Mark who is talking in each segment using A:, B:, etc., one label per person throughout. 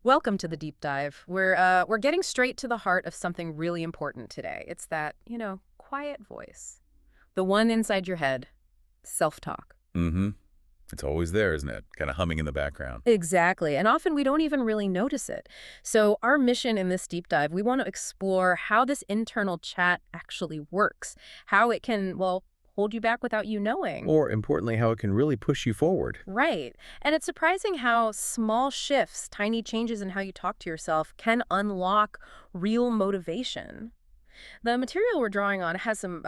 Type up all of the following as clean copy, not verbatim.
A: Welcome to the deep dive. We're getting straight to the heart of something really important today. It's that, quiet voice. The one inside your head, self-talk.
B: Mm-hmm. It's always there, isn't it? Kind of humming in the background.
A: Exactly. And often we don't even really notice it. So our mission in this deep dive, we want to explore how this internal chat actually works, how it can, well, hold you back without you knowing.
B: Or, importantly, how it can really push you forward.
A: Right. And it's surprising how small shifts, tiny changes in how you talk to yourself can unlock real motivation. The material we're drawing on has some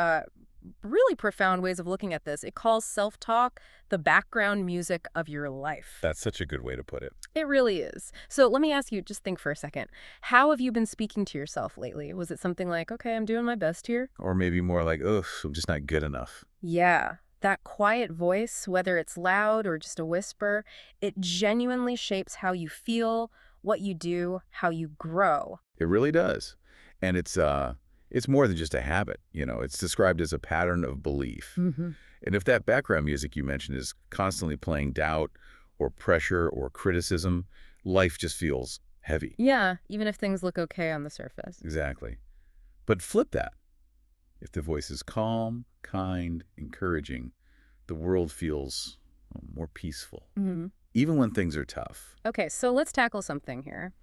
A: really profound ways of looking at this. It calls self-talk the background music of your life.
B: That's such a good way to put it.
A: It really is. So let me ask you, just think for a second. How have you been speaking to yourself lately? Was it something like, okay, I'm doing my best here?
B: Or maybe more like, ugh, I'm just not good enough.
A: Yeah, that quiet voice, whether it's loud or just a whisper, it genuinely shapes how you feel, what you do, how you grow.
B: It really does. And it's more than just a habit. It's described as a pattern of belief.
A: Hmm.
B: And if that background music you mentioned is constantly playing doubt or pressure or criticism, life just feels heavy.
A: Yeah, even if things look okay on the surface.
B: Exactly. But flip that. If the voice is calm, kind, encouraging, the world feels more peaceful,
A: Hmm.
B: even when things are tough.
A: Okay, so let's tackle something here.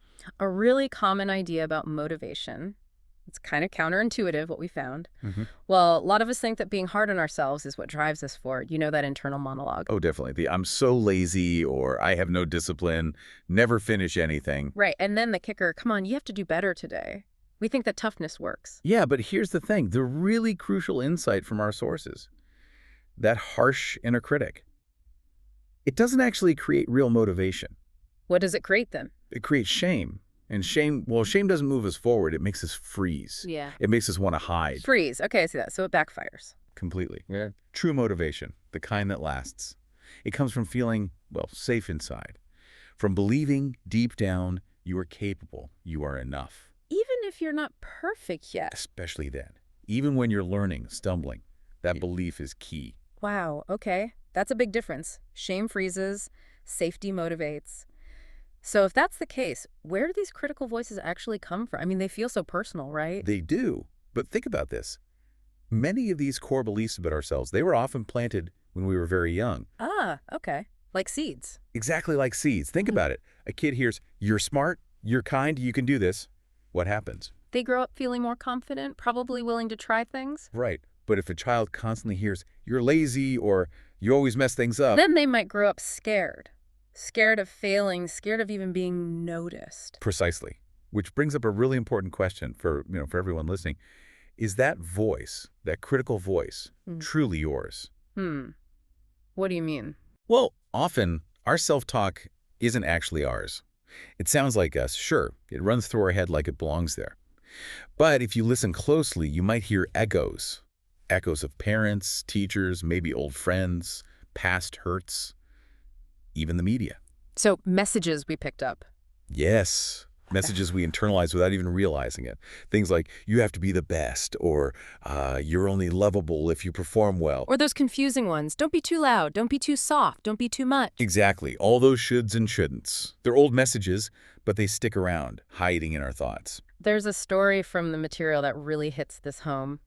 A: A really common idea about motivation. It's kind of counterintuitive, what we found.
B: Hmm.
A: Well, a lot of us think that being hard on ourselves is what drives us forward. You know, that internal monologue.
B: Oh, definitely. The I'm so lazy or I have no discipline, never finish anything.
A: Right, and then the kicker, come on, you have to do better today. We think that toughness works.
B: Yeah, but here's the thing. The really crucial insight from our sources, that harsh inner critic, it doesn't actually create real motivation.
A: What does it create then?
B: It creates shame. And shame, well, shame doesn't move us forward. It makes us freeze.
A: Yeah.
B: It makes us want to hide.
A: Freeze. Okay, I see that. So it backfires.
B: Completely. Yeah. True motivation, the kind that lasts. It comes from feeling, well, safe inside. From believing deep down you are capable, you are enough.
A: Even if you're not perfect yet.
B: Especially then. Even when you're learning, stumbling, that belief is key.
A: Wow, okay. That's a big difference. Shame freezes, safety motivates. So if that's the case, where do these critical voices actually come from? I mean, they feel so personal, right?
B: They do. But think about this. Many of these core beliefs about ourselves, they were often planted when we were very young.
A: Ah, okay. Like seeds.
B: Exactly like seeds. Think about it. A kid hears, you're smart, you're kind, you can do this. What happens?
A: They grow up feeling more confident, probably willing to try things.
B: Right. But if a child constantly hears, you're lazy or you always mess things up.
A: Then they might grow up scared. Scared of failing, scared of even being noticed.
B: Precisely. Which brings up a really important question for everyone listening. Is that voice, that critical voice, truly yours?
A: What do you mean?
B: Well, often our self-talk isn't actually ours. It sounds like us, sure. It runs through our head like it belongs there. But if you listen closely, you might hear echoes. Echoes of parents, teachers, maybe old friends, past hurts, even the media.
A: So messages we picked up.
B: Yes, messages we internalize without even realizing it. Things like, you have to be the best, or you're only lovable if you perform well.
A: Or those confusing ones. Don't be too loud. Don't be too soft. Don't be too much.
B: Exactly. All those shoulds and shouldn'ts. They're old messages, but they stick around, hiding in our thoughts.
A: There's a story from the material that really hits this home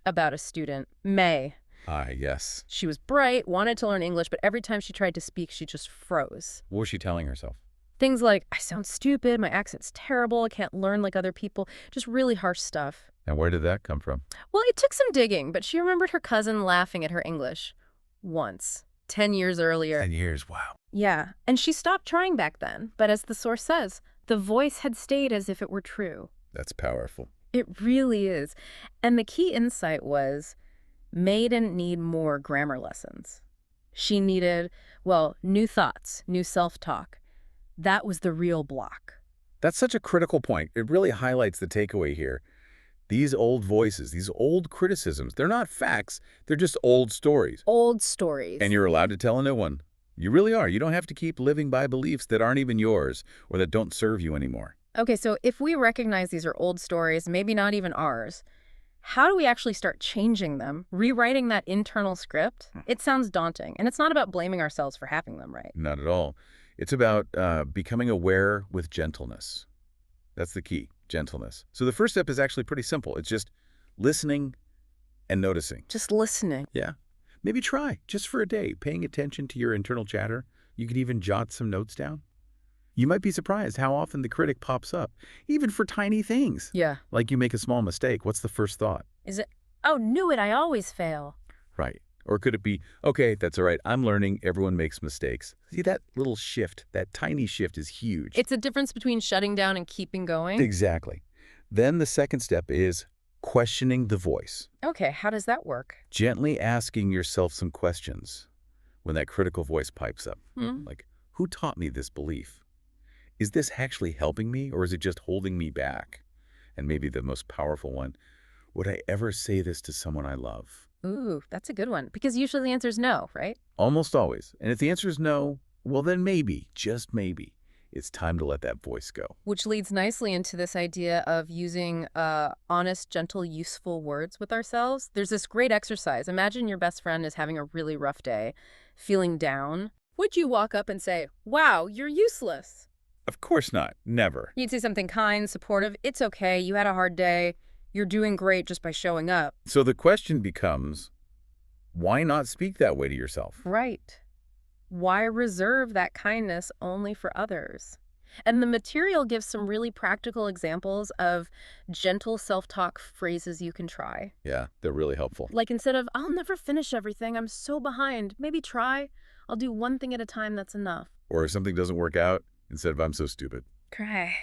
A: about a student, May.
B: Ah, yes.
A: She was bright, wanted to learn English, but every time she tried to speak, she just froze.
B: What was she telling herself?
A: Things like, I sound stupid, my accent's terrible, I can't learn like other people, just really harsh stuff.
B: And where did that come from?
A: Well, it took some digging, but she remembered her cousin laughing at her English. Once. 10 years earlier.
B: 10 years, wow.
A: Yeah, and she stopped trying back then, but as the source says, the voice had stayed as if it were true.
B: That's powerful.
A: It really is. And the key insight was, May didn't need more grammar lessons. She needed, well, new thoughts, new self-talk. That was the real block.
B: That's such a critical point. It really highlights the takeaway here. These old voices, these old criticisms, they're not facts. They're just old stories.
A: Old stories.
B: And you're allowed to tell a new one. You really are. You don't have to keep living by beliefs that aren't even yours or that don't serve you anymore.
A: Okay, so if we recognize these are old stories, maybe not even ours, how do we actually start changing them, rewriting that internal script? It sounds daunting, and it's not about blaming ourselves for having them, right?
B: Not at all. It's about becoming aware with gentleness. That's the key, gentleness. So the first step is actually pretty simple. It's just listening and noticing.
A: Just listening.
B: Yeah. Maybe try, just for a day, paying attention to your internal chatter. You could even jot some notes down. You might be surprised how often the critic pops up, even for tiny things.
A: Yeah.
B: Like you make a small mistake. What's the first thought?
A: Is it, oh, knew it, I always fail.
B: Right. Or could it be, okay, that's all right, I'm learning, everyone makes mistakes. See, that little shift, that tiny shift is huge.
A: It's a difference between shutting down and keeping going.
B: Exactly. Then the second step is questioning the voice.
A: Okay, how does that work?
B: Gently asking yourself some questions when that critical voice pipes up. Like, who taught me this belief? Is this actually helping me, or is it just holding me back? And maybe the most powerful one, would I ever say this to someone I love?
A: Ooh, that's a good one. Because usually the answer is no, right?
B: Almost always. And if the answer is no, well then maybe, just maybe, it's time to let that voice go.
A: Which leads nicely into this idea of using honest, gentle, useful words with ourselves. There's this great exercise. Imagine your best friend is having a really rough day, feeling down. Would you walk up and say, wow, you're useless?
B: Of course not. Never.
A: You'd say something kind, supportive. It's okay. You had a hard day. You're doing great just by showing up.
B: So the question becomes, why not speak that way to yourself?
A: Right. Why reserve that kindness only for others? And the material gives some really practical examples of gentle self-talk phrases you can try.
B: Yeah, they're really helpful.
A: Like instead of, I'll never finish everything, I'm so behind, maybe try, I'll do one thing at a time, that's enough.
B: Or if something doesn't work out, instead of I'm so stupid.
A: Cry.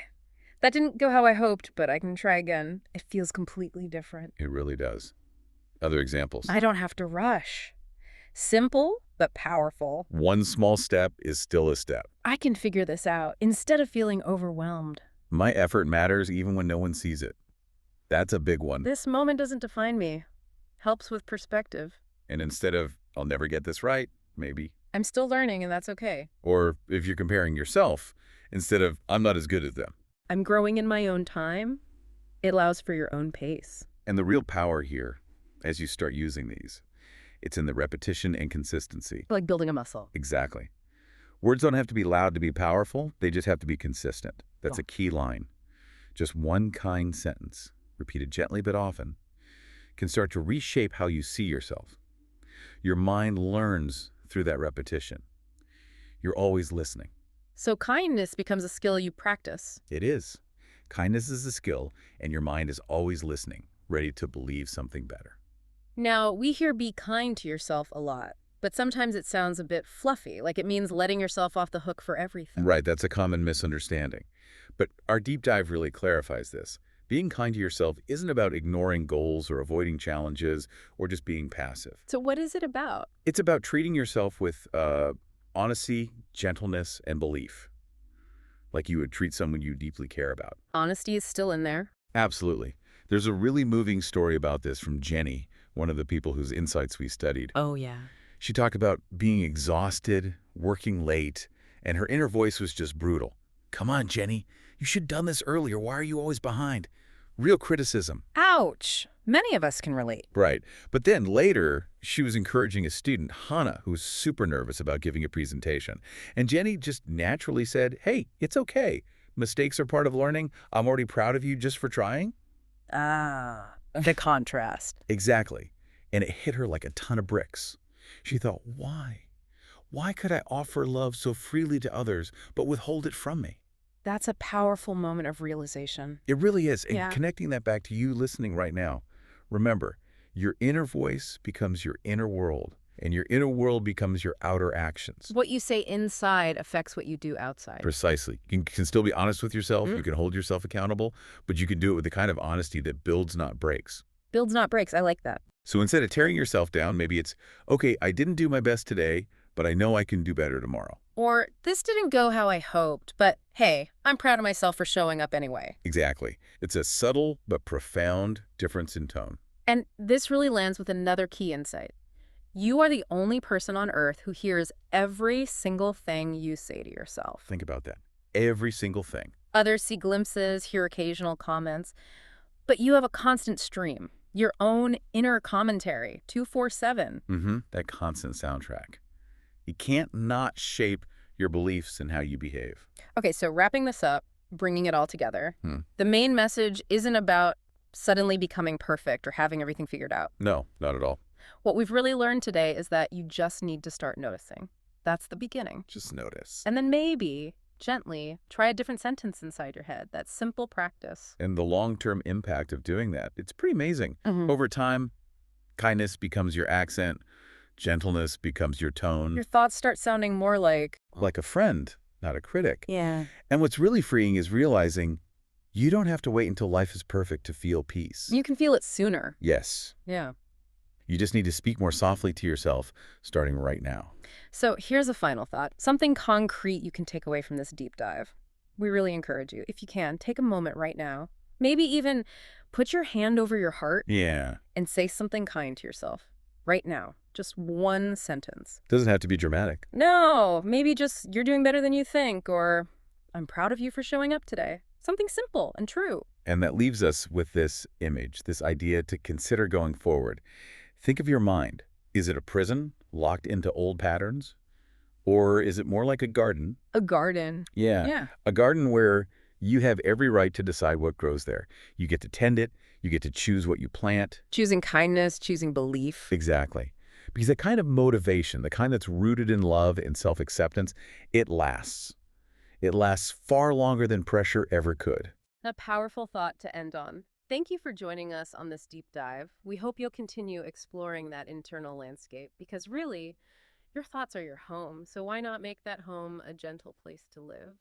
A: That didn't go how I hoped, but I can try again. It feels completely different.
B: It really does. Other examples.
A: I don't have to rush. Simple, but powerful.
B: One small step is still a step.
A: I can figure this out instead of feeling overwhelmed.
B: My effort matters even when no one sees it. That's a big one.
A: This moment doesn't define me. Helps with perspective.
B: And instead of, I'll never get this right, maybe.
A: I'm still learning, and that's okay.
B: Or if you're comparing yourself, instead of, I'm not as good as them.
A: I'm growing in my own time. It allows for your own pace.
B: And the real power here, as you start using these, it's in the repetition and consistency.
A: Like building a muscle.
B: Exactly. Words don't have to be loud to be powerful. They just have to be consistent. That's a key line. Just one kind sentence, repeated gently but often, can start to reshape how you see yourself. Your mind learns through that repetition. You're always listening.
A: So kindness becomes a skill you practice.
B: It is. Kindness is a skill, and your mind is always listening, ready to believe something better.
A: Now, we hear be kind to yourself a lot, but sometimes it sounds a bit fluffy, like it means letting yourself off the hook for everything.
B: Right, that's a common misunderstanding. But our deep dive really clarifies this. Being kind to yourself isn't about ignoring goals or avoiding challenges or just being passive.
A: So what is it about?
B: It's about treating yourself with honesty, gentleness, and belief, like you would treat someone you deeply care about.
A: Honesty is still in there.
B: Absolutely. There's a really moving story about this from Jennie, one of the people whose insights we studied.
A: Oh, yeah.
B: She talked about being exhausted, working late, and her inner voice was just brutal. Come on, Jennie, you should have done this earlier. Why are you always behind? Real criticism.
A: Ouch. Many of us can relate.
B: Right. But then later, she was encouraging a student, Hannah, who was super nervous about giving a presentation. And Jennie just naturally said, hey, it's okay. Mistakes are part of learning. I'm already proud of you just for trying.
A: Ah, the contrast.
B: Exactly. And it hit her like a ton of bricks. She thought, why? Why could I offer love so freely to others, but withhold it from me?
A: That's a powerful moment of realization.
B: It really is. And
A: Yeah.
B: connecting that back to you listening right now, remember, your inner voice becomes your inner world, and your inner world becomes your outer actions.
A: What you say inside affects what you do outside.
B: Precisely. You can still be honest with yourself. You can hold yourself accountable, but you can do it with the kind of honesty that builds, not breaks.
A: Builds, not breaks. I like that.
B: So instead of tearing yourself down, maybe it's, okay, I didn't do my best today, but I know I can do better tomorrow.
A: Or, this didn't go how I hoped, but hey, I'm proud of myself for showing up anyway.
B: Exactly. It's a subtle but profound difference in tone.
A: And this really lands with another key insight. You are the only person on earth who hears every single thing you say to yourself.
B: Think about that. Every single thing.
A: Others see glimpses, hear occasional comments, but you have a constant stream, your own inner commentary, 24/7.
B: That constant soundtrack. You can't not shape your beliefs and how you behave.
A: Okay, so wrapping this up, bringing it all together,
B: Hmm.
A: the main message isn't about suddenly becoming perfect or having everything figured out.
B: No, not at all.
A: What we've really learned today is that you just need to start noticing. That's the beginning.
B: Just notice.
A: And then maybe, gently, try a different sentence inside your head. That simple practice.
B: And the long-term impact of doing that, it's pretty amazing.
A: Mhm.
B: Over time, kindness becomes your accent, gentleness becomes your tone,
A: Your thoughts start sounding more
B: like a friend, not a critic.
A: yeah.
B: And what's really freeing is realizing you don't have to wait until life is perfect to feel peace.
A: You can feel it sooner.
B: Yes,
A: Yeah.
B: you just need to speak more softly to yourself, starting right now.
A: So here's a final thought. Something concrete you can take away from this deep dive. We really encourage you, if you can, take a moment right now. Maybe even put your hand over your heart
B: Yeah,
A: and say something kind to yourself. Right now. Just one sentence.
B: doesn't have to be dramatic.
A: No, maybe just you're doing better than you think, or I'm proud of you for showing up today. Something simple and true.
B: And that leaves us with this image, this idea to consider going forward. Think of your mind. Is it a prison locked into old patterns? Or is it more like a garden?
A: A garden.
B: Yeah,
A: Yeah.
B: a garden where you have every right to decide what grows there. You get to tend it. You get to choose what you plant.
A: Choosing kindness, choosing belief.
B: Exactly. Because that kind of motivation, the kind that's rooted in love and self-acceptance, it lasts. It lasts far longer than pressure ever could.
A: A powerful thought to end on. Thank you for joining us on this deep dive. We hope you'll continue exploring that internal landscape because really, your thoughts are your home, so why not make that home a gentle place to live?